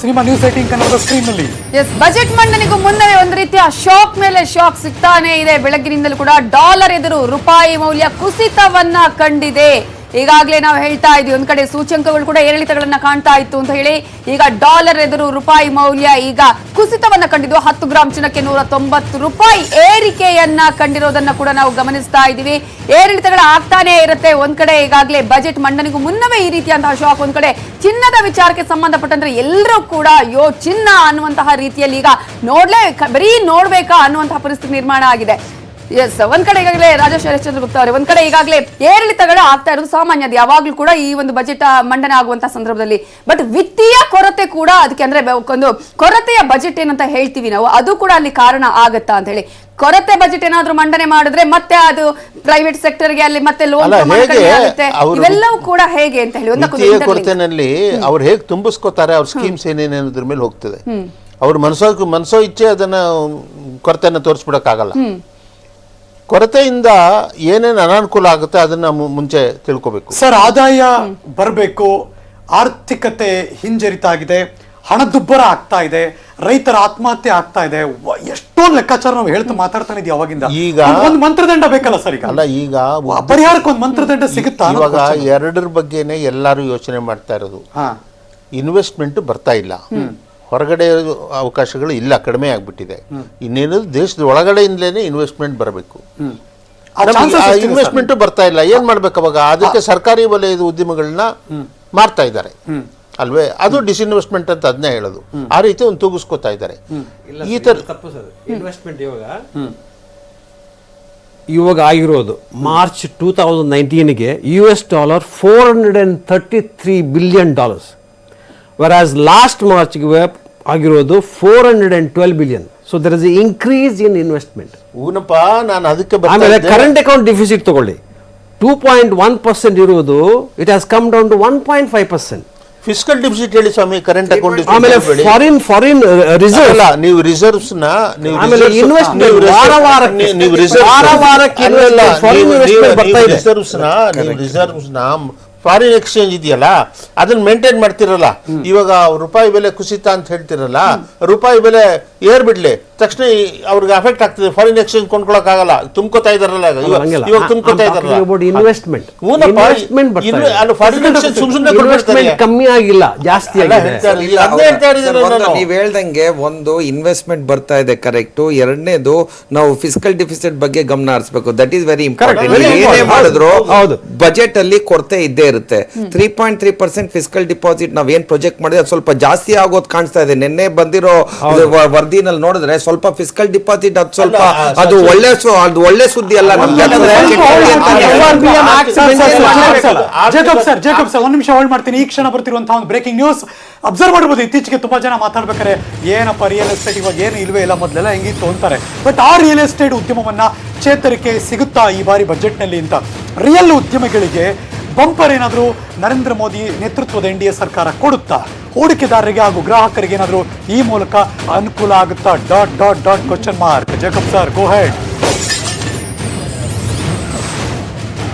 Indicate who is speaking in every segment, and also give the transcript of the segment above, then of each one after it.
Speaker 1: Cinema news 18 ಕನ್ನಡದ screen ನಲ್ಲಿ.
Speaker 2: S, budget ಮಂಡನೆಗೂ ಮುನ್ನವೇ ಒಂದು ರೀತಿಯ ಶಾಕ್ ಮೇಲೆ ಶಾಕ್ ಸಿಗ್ತಾನೆ ಇದೆ. ಬೆಳಗ್ಗಿನಿಂದಲೂ ಕೂಡ ಡಾಲರ್ ಎದುರು ರೂಪಾಯಿ ಮೌಲ್ಯ ಕುಸಿತವನ್ನ ಕಂಡಿದೆ. ಈಗಾಗಲೇ ನಾವು ಹೇಳ್ತಾ ಇದ್ವಿ, ಒಂದ್ ಕಡೆ ಸೂಚ್ಯಂಕಗಳು ಕೂಡ ಏರಿಳಿತಗಳನ್ನ ಕಾಣ್ತಾ ಇತ್ತು ಅಂತ ಹೇಳಿ. ಈಗ ಡಾಲರ್ ಎದುರು ರೂಪಾಯಿ ಮೌಲ್ಯ ಈಗ ಕುಸಿತವನ್ನ ಕಂಡಿದ್ದು. 10 ಗ್ರಾಂ ಚಿನ್ನಕ್ಕೆ 190 ರೂಪಾಯಿ ಏರಿಕೆಯನ್ನ ಕಂಡಿರೋದನ್ನ ಕೂಡ ನಾವು ಗಮನಿಸ್ತಾ ಇದ್ದೀವಿ. ಏರಿಳಿತಗಳು ಆಗ್ತಾನೆ ಇರುತ್ತೆ. ಒಂದ್ ಕಡೆ ಈಗಾಗಲೇ ಬಜೆಟ್ ಮಂಡನೆಗೂ ಮುನ್ನವೇ ಈ ರೀತಿಯಂತಹ ಶಾಕ್. ಒಂದ್ ಕಡೆ ಚಿನ್ನದ ವಿಚಾರಕ್ಕೆ ಸಂಬಂಧಪಟ್ಟಂತೆ ಎಲ್ಲರೂ ಕೂಡ ಚಿನ್ನ ಅನ್ನುವಂತಹ ರೀತಿಯಲ್ಲಿ ಈಗ ಬರೀ ನೋಡ್ಬೇಕಾ ಅನ್ನುವಂತಹ ಪರಿಸ್ಥಿತಿ ನಿರ್ಮಾಣ ಆಗಿದೆ. ಎಸ್, ಒಂದ್ ಕಡೆ ಈಗಾಗಲೇ ರಾಜೇಶ್ ಹರಿಶ್ಚಂದ್ರ ಅವರೇ, ಒಂದ್ ಕಡೆ ಈಗಾಗಲೇ ಏರಿಳಿತಗಳು ಆಗ್ತಾ ಇರೋದು ಸಾಮಾನ್ಯ, ಅದು ಯಾವಾಗ್ಲೂ ಕೂಡ ಈ ಒಂದು ಬಜೆಟ್ ಮಂಡನೆ ಆಗುವಂತಹ ಸಂದರ್ಭದಲ್ಲಿ. ಬಟ್ ವಿತ್ತೀಯ ಕೊರತೆ ಕೂಡ ಅದಕ್ಕೆ, ಅಂದ್ರೆ ಒಂದು ಕೊರತೆಯ ಬಜೆಟ್ ಏನಂತ ಹೇಳ್ತೀವಿ ನಾವು, ಅದು ಕೂಡ ಅಲ್ಲಿ ಕಾರಣ ಆಗತ್ತಾ ಅಂತ ಹೇಳಿ. ಕೊರತೆ ಬಜೆಟ್ ಏನಾದ್ರೂ ಮಂಡನೆ ಮಾಡಿದ್ರೆ ಮತ್ತೆ ಅದು ಪ್ರೈವೇಟ್ ಸೆಕ್ಟರ್ಗೆ ಅಲ್ಲಿ ಮತ್ತೆ ಲೋನ್ ಆಗುತ್ತೆ. ಇವೆಲ್ಲವೂ ಕೂಡ ಹೇಗೆ ಅಂತ ಹೇಳಿ
Speaker 3: ಕೊರತೆನಲ್ಲಿ ಅವ್ರು ಹೇಗೆ ತುಂಬಿಸ್ಕೋತಾರೆ, ಅವ್ರ ಸ್ಕೀಮ್ಸ್ ಏನೇನೋದ್ರ ಮೇಲೆ ಹೋಗ್ತದೆ. ಅವ್ರ ಮನಸೋ ಇಚ್ಛೆ ಅದನ್ನ ಕೊರತೆಯನ್ನು ತೋರಿಸ್ಬಿಡಕ್ಕಾಗಲ್ಲ. ಕೊರತೆಯಿಂದ ಏನೇನು ಅನಾನುಕೂಲ ಆಗುತ್ತೆ ಅದನ್ನ ಮುಂಚೆ ತಿಳ್ಕೋಬೇಕು.
Speaker 1: ಸರ್, ಆದಾಯ ಬರಬೇಕು, ಆರ್ಥಿಕತೆ ಹಿಂಜರಿತಾಗಿದೆ, ಹಣದುಬ್ಬರ ಆಗ್ತಾ ಇದೆ, ರೈತರ ಆತ್ಮಹತ್ಯೆ ಆಗ್ತಾ ಇದೆ, ಎಷ್ಟೊಂದು ಲೆಕ್ಕಾಚಾರ ನಾವು ಹೇಳ್ತಾ ಮಾತಾಡ್ತಾನೆ ಇದೀವಿ ಅವಾಗಿಂದ. ಈಗ ಒಂದು ಮಂತ್ರದಂಡ ಬೇಕಲ್ಲ ಸರ್? ಈಗ ಪರಿಹಾರಕ್ಕೆ ಒಂದು ಮಂತ್ರದಂಡ ಸಿಗುತ್ತಾ?
Speaker 3: ಇವಾಗ ಎರಡರ ಬಗ್ಗೆನೆ ಎಲ್ಲರೂ ಯೋಚನೆ ಮಾಡ್ತಾ ಇರೋದು. ಇನ್ವೆಸ್ಟ್ಮೆಂಟ್ ಬರ್ತಾ ಇಲ್ಲ, ಹೊರಗಡೆ ಅವಕಾಶಗಳು ಇಲ್ಲ, ಕಡಿಮೆ ಆಗ್ಬಿಟ್ಟಿದೆ. ಇನ್ನೇನು ದೇಶದ ಒಳಗಡೆಯಿಂದಲೇ ಇನ್ವೆಸ್ಟ್ಮೆಂಟ್ ಬರಬೇಕು. ಇನ್ವೆಸ್ಟ್ಮೆಂಟ್ ಬರ್ತಾ ಇಲ್ಲ, ಏನ್ ಮಾಡ್ಬೇಕು ಅವಾಗ? ಅದಕ್ಕೆ ಸರ್ಕಾರಿ ವಲಯದ ಉದ್ಯಮಗಳನ್ನ ಮಾಡ್ತಾ ಇದ್ದಾರೆ ಅಲ್ವೇ? ಅದು ಡಿಸ್ಇನ್ವೆಸ್ಟ್ಮೆಂಟ್ ಅಂತ ಅದನ್ನೇ ಹೇಳೋದು. ಆ ರೀತಿ ಒಂದು ತೂಗಿಸ್ಕೋತಾ ಇದ್ದಾರೆ. ಈ ತರ
Speaker 4: ಇನ್ವೆಸ್ಟ್ಮೆಂಟ್ ಇವಾಗ ಆಗಿರೋದು March 2019ಗೆ $433 billion, whereas last March ಆಗಿರೋದು $412 billion. So there is an increase in investment.
Speaker 3: ಊನಪ್ಪ, ನಾನು ಅದಕ್ಕೆ
Speaker 4: ಆಮೇಲೆ ಕರೆಂಟ್ ಅಕೌಂಟ್ ಡಿಫಿಸಿಟ್ ತಗೊಳ್ಳಿ, 2.1% ಇರೋದು it has come down to 1.5%.
Speaker 3: Fiscal deficit ಹೇಳಿ ಸ್ವಾಮಿ, ಕರೆಂಟ್ ಅಕೌಂಟ್.
Speaker 4: ಆಮೇಲೆ ಫಾರಿನ್ ರಿಸರ್ವ್
Speaker 3: ಅಲ್ಲ, ನೀವು ರಿಸರ್ವ್ಸ್ ನ
Speaker 4: ಆಮೇಲೆ ಇನ್ವೆಸ್ಟ್ಮೆಂಟ್
Speaker 3: ರಿಸರ್ವ್ಸ್ ನ ಫಾರಿನ್ ಎಕ್ಸ್ಚೇಂಜ್ ಇದೆಯಲ್ಲ, ಅದನ್ನ ಮೇಂಟೈನ್ ಮಾಡ್ತಿರಲ್ಲ. ಇವಾಗ ರೂಪಾಯಿ ಬೆಲೆ ಕುಸಿತ ಅಂತ ಹೇಳ್ತಿರಲ್ಲ, ರೂಪಾಯಿ ಬೆಲೆ ಏರ್ಬಿಡ್ಲಿ ತಕ್ಷಣ ಅವ್ರಿಗೆ ಅಫೆಕ್ಟ್ ಆಗ್ತದೆ. ಫಾರಿನ್ ಎಕ್ಸ್ಚೇಂಜ್ ಕೊಂಡ್ಕೊಳಕ್ ಆಗಲ್ಲ, ತುಂಬ್ಕೋತಾ ಇದಾರಲ್ಲ ಇವಾಗ ತುಂಬ್ಕೋತಾ ಇದಾರಲ್ಲ.
Speaker 4: ಕಮ್ಮಿ ಆಗಿಲ್ಲ, ಜಾಸ್ತಿ
Speaker 5: ನೀವ್ ಹೇಳ್ದಂಗೆ ಒಂದು ಇನ್ವೆಸ್ಟ್ಮೆಂಟ್ ಬರ್ತಾ ಇದೆ, ಕರೆಕ್ಟ್. ಎರಡನೇದು ನಾವು ಫಿಸ್ಕಲ್ ಡಿಫಿಸಿಟ್ ಬಗ್ಗೆ ಗಮನ ಹರಿಸಬೇಕು. That is very important. ಏನೇ ಮಾಡಿದ್ರು ಬಜೆಟ್ ಅಲ್ಲಿ ಕೊರತೆ ಇದ್ದೇ ಇರುತ್ತೆ. 3.3% ಫಿಸ್ಕಲ್ ಡಿಪಾಸಿಟ್ ನಾವ್ ಏನ್ ಪ್ರೊಜೆಕ್ಟ್ ಮಾಡಿದ್ರೆ ಅದು ಸ್ವಲ್ಪ ಜಾಸ್ತಿ ಆಗೋದು ಕಾಣಿಸ್ತಾ ಇದೆ. ನಿನ್ನೆ ಬಂದಿರೋ ವರದಿನಲ್ಲಿ ನೋಡಿದ್ರೆ ಸ್ವಲ್ಪ ಫಿಸ್ಕಲ್ ಡಿಪಾಸಿಟ್ ಅದು ಸ್ವಲ್ಪ ಅದು ಒಳ್ಳೆ ಸುದ್ದಿ ಅಲ್ಲ.
Speaker 1: ಜೇಕಬ್ ಸರ್, ಒಂದ್ ನಿಮಿಷ ಹೋಲ್ಡ್ ಮಾಡ್ತೀನಿ. ಈ ಕ್ಷಣ ಬರ್ತಿರುವಂತಹ ಒಂದು ಬ್ರೇಕಿಂಗ್ ನ್ಯೂಸ್ ಅಬ್ಸರ್ವ್ ಮಾಡಬಹುದು. ಇತ್ತೀಚೆಗೆ ತುಂಬಾ ಜನ ಮಾತಾಡ್ಬೇಕಾರೆ ಏನಪ್ಪ ರಿಯಲ್ ಎಸ್ಟೇಟ್ ಇವಾಗ ಏನು ಇಲ್ವೇ ಇಲ್ಲ, ಮೊದಲೆಲ್ಲ ಹೆಂಗಿತ್ತು ಅಂತಾರೆ. ಬಟ್ ಆ ರಿಯಲ್ ಎಸ್ಟೇಟ್ ಉದ್ಯಮವನ್ನ ಚೇತರಿಕೆ ಸಿಗುತ್ತಾ ಈ ಬಾರಿ ಬಜೆಟ್ ನಲ್ಲಿ ಅಂತ? ರಿಯಲ್ ಉದ್ಯಮಿಗಳಿಗೆ ಬಂಪರ್ ಏನಾದರೂ ನರೇಂದ್ರ ಮೋದಿ ನೇತೃತ್ವದ NDA ಸರ್ಕಾರ ಕೊಡುತ್ತಾ? ಹೂಡಿಕೆದಾರರಿಗೆ ಹಾಗೂ ಗ್ರಾಹಕರಿಗೆ ಏನಾದರೂ ಈ ಮೂಲಕ ಅನುಕೂಲ ಆಗುತ್ತಾ? Question mark. ಜೇಕಬ್ ಸರ್, ಗೋ ಹೆಡ್.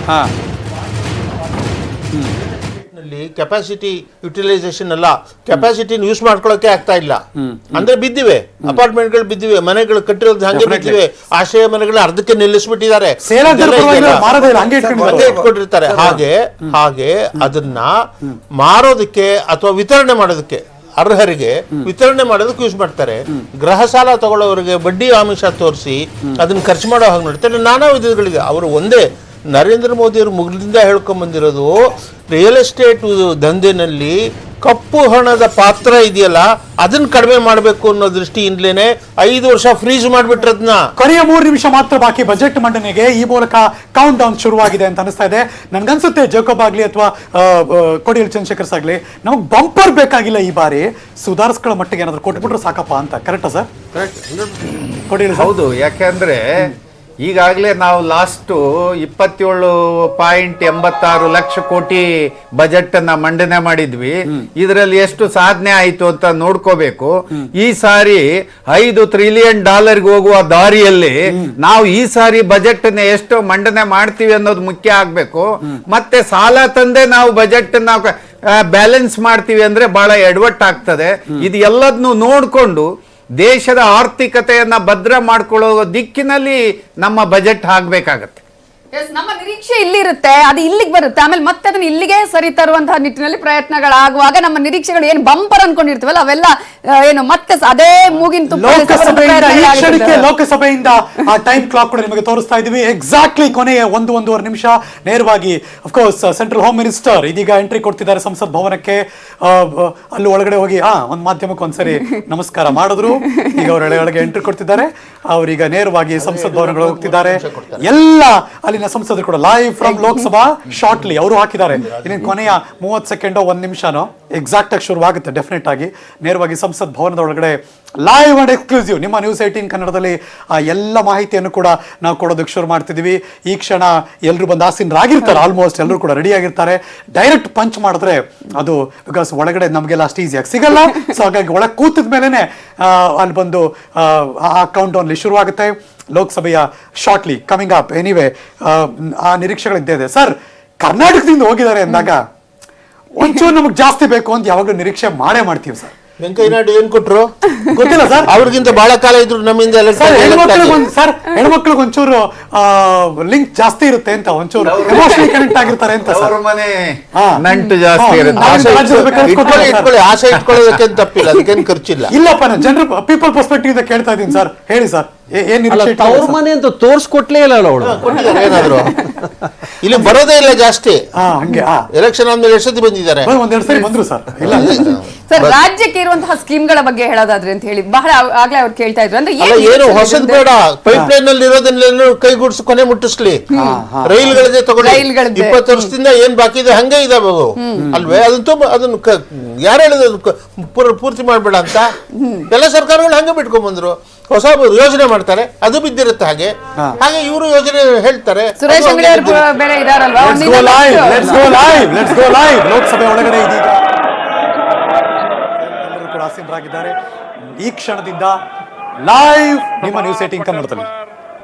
Speaker 3: ಕೆಪಾಸಿಟಿ ಯುಟಿಲೈಸೇಷನ್ ಅಲ್ಲ, ಕೆಪಾಸಿಟಿ ಯೂಸ್ ಮಾಡ್ಕೊಳ್ಳೋಕೆ ಆಗ್ತಾ ಇಲ್ಲ. ಅಂದ್ರೆ ಬಿದ್ದಿವೆ, ಅಪಾರ್ಟ್ಮೆಂಟ್ಗಳು ಬಿದ್ದಿವೆ, ಮನೆಗಳು ಕಟ್ಟಿರೋದು ಹಂಗೆ ಬಿದ್ದಿವೆ, ಆಶ್ರಯ ಮನೆಗಳು ಅರ್ಧಕ್ಕೆ ನಿಲ್ಲಿಸ್ಬಿಟ್ಟಿದ್ದಾರೆ, ಇಟ್ಕೊಂಡಿರ್ತಾರೆ. ಹಾಗೆ ಅದನ್ನ ಮಾರೋದಕ್ಕೆ ಅಥವಾ ವಿತರಣೆ ಮಾಡೋದಕ್ಕೆ, ಅರ್ಹರಿಗೆ ವಿತರಣೆ ಮಾಡೋದಕ್ಕೆ ಯೂಸ್ ಮಾಡ್ತಾರೆ. ಗೃಹ ಸಾಲ ತಗೊಳ್ಳೋರಿಗೆ ಬಡ್ಡಿ ಆಮಿಷ ತೋರಿಸಿ ಅದನ್ನ ಖರ್ಚು ಮಾಡೋ ಹಾಗೆ ನೋಡ್ತಾರೆ. ನಾನಾ ವಿಧಗಳಿದೆ. ಅವರು ಒಂದೇ ನರೇಂದ್ರ ಮೋದಿ ಅವರು ಮುಗಿಲಿಂದ ಹೇಳ್ಕೊಂಡ್ ಬಂದಿರೋದು, ರಿಯಲ್ ಎಸ್ಟೇಟ್ ದಂಧೆನಲ್ಲಿ ಕಪ್ಪು ಹಣದ ಪಾತ್ರ ಇದೆಯಲ್ಲ ಅದನ್ನ ಕಡಿಮೆ ಮಾಡಬೇಕು ಅನ್ನೋ ದೃಷ್ಟಿಯಿಂದಲೇನೆ 5 ವರ್ಷ ಫ್ರೀಸ್ ಮಾಡ್ಬಿಟ್ರದ್ನ.
Speaker 1: ಕೊನೆಯ 3 ನಿಮಿಷ ಮಾತ್ರ ಬಾಕಿ ಬಜೆಟ್ ಮಂಡನೆಗೆ. ಈ ಮೂಲಕ ಕೌಂಟ್ ಡೌನ್ ಶುರುವಾಗಿದೆ ಅಂತ ಅನಿಸ್ತಾ ಇದೆ. ನನ್ಗನ್ಸುತ್ತೆ ಜೇಕಬ್ ಆಗ್ಲಿ ಅಥವಾ ಕೋಡಿಯಲ್ ಚಂದ್ರಶೇಖರ್ ಆಗ್ಲಿ, ನಮಗ್ ಬಂಪರ್ ಬೇಕಾಗಿಲ್ಲ ಈ ಬಾರಿ, ಸುಧಾರಿಸ್ಕೊಳ್ಳೋ ಮಟ್ಟಿಗೆ ಏನಾದ್ರು ಕೊಟ್ಬಿಟ್ರೆ ಸಾಕಪ್ಪ ಅಂತ. ಕರೆಕ್ಟಾ ಸರ್?
Speaker 6: ಕರೆಕ್ಟ್. ಹೌದು, ಯಾಕೆಂದ್ರೆ ಈಗಾಗಲೇ ನಾವು ಲಾಸ್ಟ್ 27.86 ಲಕ್ಷ ಕೋಟಿ ಬಜೆಟ್ ಅನ್ನ ಮಂಡನೆ ಮಾಡಿದ್ವಿ. ಇದರಲ್ಲಿ ಎಷ್ಟು ಸಾಧನೆ ಆಯ್ತು ಅಂತ ನೋಡ್ಕೋಬೇಕು. ಈ ಸಾರಿ $5 ಟ್ರಿಲಿಯನ್ ಹೋಗುವ ದಾರಿಯಲ್ಲಿ ನಾವು ಈ ಸಾರಿ ಬಜೆಟ್ ನ ಎಷ್ಟು ಮಂಡನೆ ಮಾಡ್ತೀವಿ ಅನ್ನೋದು ಮುಖ್ಯ ಆಗ್ಬೇಕು. ಮತ್ತೆ ಸಾಲ ತಂದೆ ನಾವು ಬಜೆಟ್ ಬ್ಯಾಲೆನ್ಸ್ ಮಾಡ್ತೀವಿ ಅಂದ್ರೆ ಬಹಳ ಎಡವಟ್ಟಾಗ್ತದೆ. ಇದು ಎಲ್ಲದನ್ನು ನೋಡ್ಕೊಂಡು ದೇಶದ ಆರ್ಥಿಕತೆಯನ್ನ ಭದ್ರ ಮಾಡ್ಕೊಳ್ಳೋ ದಿಕ್ಕಿನಲ್ಲಿ ನಮ್ಮ ಬಜೆಟ್ ಆಗ್ಬೇಕಾಗತ್ತೆ.
Speaker 2: ನಮ್ಮ ನಿರೀಕ್ಷೆ ಇಲ್ಲಿರುತ್ತೆ, ಅದು ಇಲ್ಲಿಗೆ ಬರುತ್ತೆ, ಆಮೇಲೆ ಮತ್ತೆ ಅದನ್ನ ಇಲ್ಲಿಗೆ ಸರಿ ತರುವಂತಹ ನಿಟ್ಟಿನಲ್ಲಿ ಪ್ರಯತ್ನಗಳಾಗುವಾಗ ನಮ್ಮ ನಿರೀಕ್ಷೆಗಳು ಏನು ಬಂಪರ್ ಅನ್ಕೊಂಡಿರ್ತೀವಲ್ಲ ಅವೆಲ್ಲ ಏನು ಮತ್ತೆ ಅದೇ ಮೂಗಿನ
Speaker 1: ಲೋಕಸಭೆಯಿಂದ ಆ ಟೈಮ್ ಕ್ಲಾಕ್ ಕೂಡ ನಿಮಗೆ ತೋರಿಸ್ತಾ ಇದೀವಿ. ಎಕ್ಸಾಕ್ಟ್ಲಿ ಕೊನೆಯ 1-1.5 ನಿಮಿಷ ನೇರವಾಗಿ ಅಫ್ಕೋರ್ಸ್ ಸೆಂಟ್ರಲ್ ಹೋಮ್ ಮಿನಿಸ್ಟರ್ ಇದೀಗ ಎಂಟ್ರಿ ಕೊಡ್ತಿದ್ದಾರೆ ಸಂಸತ್ ಭವನಕ್ಕೆ. ಅಲ್ಲಿ ಒಳಗಡೆ ಹೋಗಿ ಒಂದು ಮಾಧ್ಯಮಕ್ಕೆ ಒಂದ್ಸರಿ ನಮಸ್ಕಾರ ಮಾಡಿದ್ರು. ಈಗ ಅವರ ಒಳಗೆ ಎಂಟ್ರಿ ಕೊಡ್ತಿದ್ದಾರೆ. ಅವ್ರೀಗ ನೇರವಾಗಿ ಸಂಸತ್ ಭವನಗಳು ಹೋಗ್ತಿದ್ದಾರೆ. ಎಲ್ಲ ಅಲ್ಲಿನ ಸಂಸದರು ಕೂಡ ಲೈವ್ ಫ್ರಮ್ ಲೋಕಸಭಾ ಶಾರ್ಟ್ಲಿ ಅವರು ಹಾಕಿದ್ದಾರೆ. ಇನ್ನು ಕೊನೆಯ 30 ಸೆಕೆಂಡ್ 1 ನಿಮಿಷನೋ ಎಕ್ಸಾಕ್ಟ್ ಆಗಿ ಶುರುವಾಗುತ್ತೆ. ಡೆಫಿನೆಟ್ ಆಗಿ ನೇರವಾಗಿ ಸಂಸತ್ ಭವನದ ಒಳಗಡೆ ಲೈವ್ ಅಂಡ್ ಎಕ್ಸ್ಕ್ಲೂಸಿವ್ ನಿಮ್ಮ ನ್ಯೂಸ್ 18 ಕನ್ನಡದಲ್ಲಿ ಎಲ್ಲ ಮಾಹಿತಿಯನ್ನು ಕೂಡ ನಾವು ಕೊಡೋದಕ್ಕೆ ಶುರು ಮಾಡ್ತಿದ್ದೀವಿ. ಈ ಕ್ಷಣ ಎಲ್ಲರೂ ಬಂದು ಆಸೀನರಾಗಿರ್ತಾರೆ, ಆಲ್ಮೋಸ್ಟ್ ಎಲ್ಲರೂ ಕೂಡ ರೆಡಿ ಆಗಿರ್ತಾರೆ. ಡೈರೆಕ್ಟ್ ಪಂಚ್ ಮಾಡಿದ್ರೆ ಅದು ಬಿಕಾಸ್ ಒಳಗಡೆ ನಮಗೆಲ್ಲ ಅಷ್ಟು ಈಸಿಯಾಗಿ ಸಿಗಲ್ಲ. ಸೊ ಹಾಗಾಗಿ ಒಳಗೆ ಕೂತಿದ ಮೇಲೆನೆ ಅಲ್ಲಿ ಬಂದು ಆ ಕೌಂಟ್ ಡೌನ್ಲಿ ಶುರುವಾಗುತ್ತೆ. ಲೋಕಸಭೆಯ ಶಾರ್ಟ್ಲಿ ಕಮಿಂಗ್ ಅಪ್. ಎನಿವೆ ಆ ನಿರೀಕ್ಷೆಗಳಿದ್ದೇ ಇದೆ. ಸರ್, ಕರ್ನಾಟಕದಿಂದ ಹೋಗಿದ್ದಾರೆ ಅಂದಾಗ ಒಂಚೂರು ನಮಗೆ ಜಾಸ್ತಿ ಬೇಕು ಅಂತ ಯಾವಾಗಲೂ ನಿರೀಕ್ಷೆ ಮಾಡೇ ಮಾಡ್ತೀವಿ ಸರ್.
Speaker 3: ವೆಂಕಯ್ಯ ನಾಯ್ಡು ಏನ್ ಕೊಟ್ರು
Speaker 1: ಗೊತ್ತಿಲ್ಲ ಸರ್.
Speaker 3: ಅವ್ರಿಗಿಂತ ಬಹಳ ಕಾಲ ಇದ್ರು ನಮ್ಮಿಂದ
Speaker 1: ಹೆಣ್ಮಕ್ಳಿಗೆ ಒಂಚೂರು ಲಿಂಕ್ ಜಾಸ್ತಿ ಇರುತ್ತೆ ಅಂತ, ಒಂಚೂರು ಎಮೋಷನಲ್ ಕನೆಕ್ಟ್ ಆಗಿರ್ತಾರೆ ಅಂತ ಸರ್.
Speaker 6: ಅವ್ರ ಮನೆ ನಂಟು ಜಾಸ್ತಿ ಇರುತ್ತೆ.
Speaker 3: ಆಸೆ ಇಟ್ಕೊಳ್ಳೋದಕ್ಕೆ ತಪ್ಪಿಲ್ಲ, ಅದಕ್ಕೇನು ಖರ್ಚಿಲ್ಲ.
Speaker 1: ಇಲ್ಲಪ್ಪ, ನಾನು ಜನರ ಪೀಪಲ್ ಪರ್ಸ್ಪೆಕ್ಟಿವ್ ಇಂದ ಕೇಳ್ತಾ ಇದ್ದೀನಿ ಸರ್. ಹೇಳಿ ಸರ್, ಏನ್
Speaker 4: ಅವ್ರ ಮನೆ ಅಂತ ತೋರ್ಸ್ಕೊಟ್ಲೇ ಇಲ್ಲ ಅವಳು.
Speaker 3: ಏನಾದ್ರು ಇಲ್ಲಿ ಬರೋದೇ ಇಲ್ಲ ಜಾಸ್ತಿ.
Speaker 1: ಹಂಗೆ
Speaker 3: ಎಲೆಕ್ಷನ್ ಆದ್ಮೇಲೆ ಎಷ್ಟು ಬಂದಿದ್ದಾರೆ?
Speaker 1: ಒಂದೆರಡು ಸರಿ ಬಂದ್ರು ಸರ್. ಇಲ್ಲ
Speaker 2: ಸರ್, ರಾಜ್ಯಕ್ಕೆ ಇರುವಂತಹ ಸ್ಕೀಮ್ಗಳ ಬಗ್ಗೆ ಹೇಳೋದಾದ್ರೆ ಅಂತ ಹೇಳಿ ಬಹಳ ಆಗ್ಲೇ ಅವ್ರು ಕೇಳ್ತಾ ಇದ್ರು. ಅಂದ್ರೆ
Speaker 3: ಏನು ಹೊಸದ್ ಬೇಡ, ಪೈಪ್ ಲೈನ್ ಅಲ್ಲಿ ಇರೋದನ್ನೆಲ್ಲ ಕೈಗೂಡಿಸಿ ಕೊನೆ ಮುಟ್ಟಿಸ್ಲಿ. ರೈಲ್ಗಳದೇ ತಗೊಳ್ಳಿ. 20 ವರ್ಷದಿಂದ ಏನ್ ಬಾಕಿ ಇದೆ ಹಂಗೆ ಇದಾವೆ ಅಲ್ವೇ? ಅದನ್ನ ಯಾರು ಹೇಳಿದ್ರು ಪೂರ್ತಿ ಮಾಡ್ಬೇಡ ಅಂತ? ಎಲ್ಲ ಸರ್ಕಾರಗಳು ಹಂಗೆ ಬಿಟ್ಕೊಂಡ್ ಬಂದ್ರು. ಹೊಸ ಯೋಜನೆ ಮಾಡ್ತಾರೆ, ಅದು ಬಿದ್ದಿರುತ್ತೆ. ಹಾಗೆ ಇವರು ಯೋಜನೆ ಹೇಳ್ತಾರೆ.
Speaker 2: ಸುರೇಶ್ ಅಂಗಡಿ ಅವರು ಬೇರೆ ಇದಾರಲ್ವಾ?
Speaker 1: ಲೋಕಸಭೆ ಒಳಗಡೆ ಇದೀಗ ಎಲ್ಲರೂ ಕೂಡ ಆಸೀನರಾಗಿದ್ದಾರೆ. ಈ ಕ್ಷಣದಿಂದ ಲೈವ್ ನಿಮ್ಮ ನ್ಯೂಸ್ 18 ಕನ್ನಡದಲ್ಲಿ.